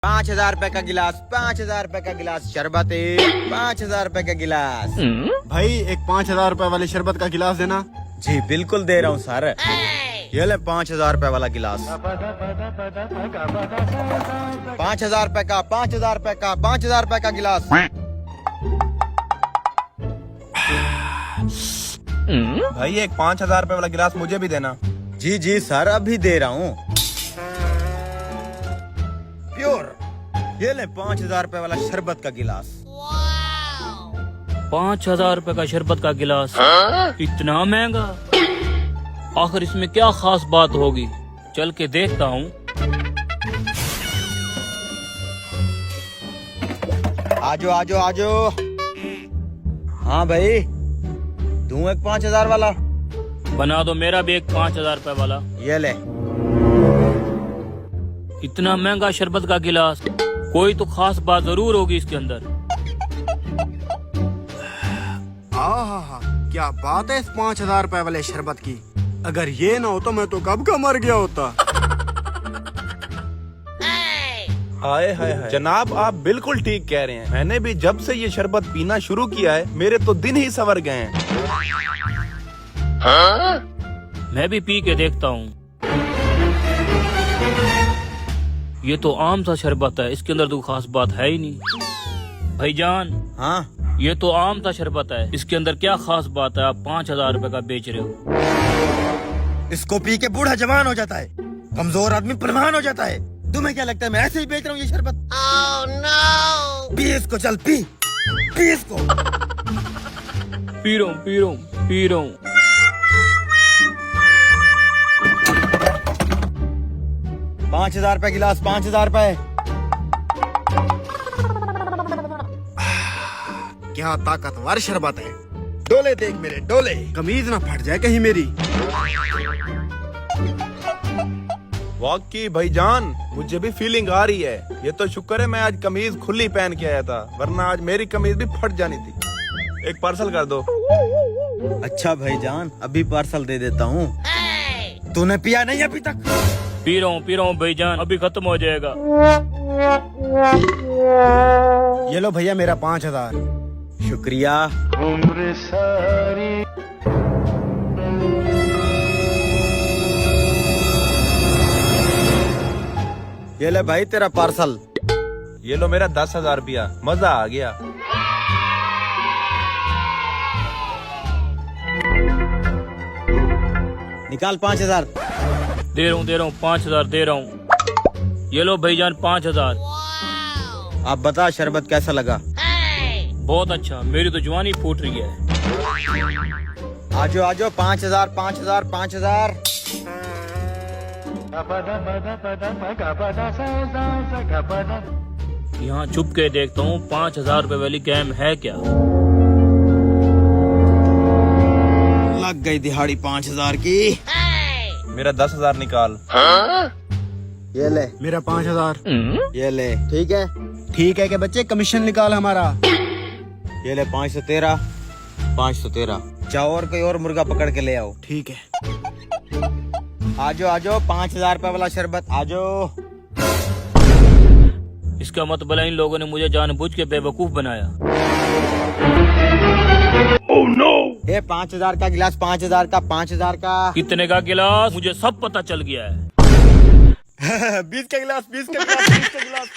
5,000 रुपए का गिलास, 5,000 रुपए का गिलास शरबत, 5,000 रुपए का गिलास। भाई एक 5,000 रुपए वाले शरबत का गिलास देना। जी बिल्कुल दे रहा हूँ सर। ये ले 5,000 रुपए वाला गिलास। 5,000 रुपए का, 5,000 रुपए का, 5,000 रुपए का गिलास। भाई एक 5,000 रुपए वाला गिलास मुझे भी देना। जी जी सर अभी दे रहा हूँ। प्योर। ये ले 5,000 रुपए वाला शरबत का गिलास। 5,000 रुपए का शरबत का गिलास, इतना महंगा? आखिर इसमें क्या खास बात होगी, चल के देखता हूँ। आजो आजो आजो। हाँ भाई दूं एक 5,000 वाला। बना दो मेरा भी एक 5,000 रुपए वाला। ये ले। इतना महंगा शरबत का गिलास, कोई तो खास बात जरूर होगी इसके अंदर। आहा क्या बात है इस 5,000 रुपए वाले शरबत की। अगर ये ना हो तो मैं तो कब का मर गया होता। हाय हाय हाय जनाब, आप बिल्कुल ठीक कह रहे हैं। मैंने भी जब से ये शरबत पीना शुरू किया है मेरे तो दिन ही संवर गए हैं। मैं भी पी के देखता हूँ। ये तो आम सा शरबत है, इसके अंदर तो खास बात है ही नहीं। भाईजान, हाँ ये तो आम सा शरबत है, इसके अंदर क्या खास बात है? आप 5,000 रुपए का बेच रहे हो। इसको पी के बूढ़ा जवान हो जाता है, कमजोर आदमी पहलवान हो जाता है। तुम्हें क्या लगता है मैं ऐसे ही बेच रहा हूँ ये शरबत? पी इसको, चल पी पी इसको। पी रहा हूँ पी रहा हूँ पी रहा हूँ। 5,000 रुपए गिलास, 5,000 रुपए। क्या ताकतवर शरबत है। डोले देख मेरे डोले, कमीज ना फट जाए कहीं मेरी। वाकई भाईजान मुझे भी फीलिंग आ रही है। ये तो शुक्र है मैं आज कमीज खुली पहन के आया था, वरना आज मेरी कमीज भी फट जानी थी। एक पार्सल कर दो। अच्छा भाईजान अभी पार्सल दे देता हूँ। तूने पिया नहीं अभी तक? पी रहा हूँ भाईजान, अभी खत्म हो जाएगा। ये लो भैया मेरा 5,000। शुक्रिया। ये ले भाई तेरा पार्सल। ये लो मेरा 10,000 रुपया, मजा आ गया। निकाल 5,000। दे रहा हूँ 5,000 दे रहा हूँ। ये लो भाईजान 5,000। आप बता शरबत कैसा लगा? बहुत अच्छा, मेरी तो जवानी फूट रही है। आजो आजो 5,000 5,000 5,000। यहाँ छुप के देखता हूँ 5,000 रुपए वाली गेम है क्या। लग गई दिहाड़ी 5,000 की। मेरा 10,000 निकाल। ये ले मेरा 5,000। ये ले। ठीक है ठीक है कि बच्चे कमीशन निकाल हमारा। ये ले 513 513। जाओ और कोई और मुर्गा पकड़ के ले आओ। ठीक है। आजो आजो 5,000 रुपए वाला शरबत आजो। इसका मतलब इन लोगों ने मुझे जानबूझ के बेवकूफ बनाया। ये 5,000 का गिलास, 5,000 का, 5,000 का। कितने का गिलास? मुझे सब पता चल गया है। 20 का गिलास, 20 का गिलास, 20 का गिलास।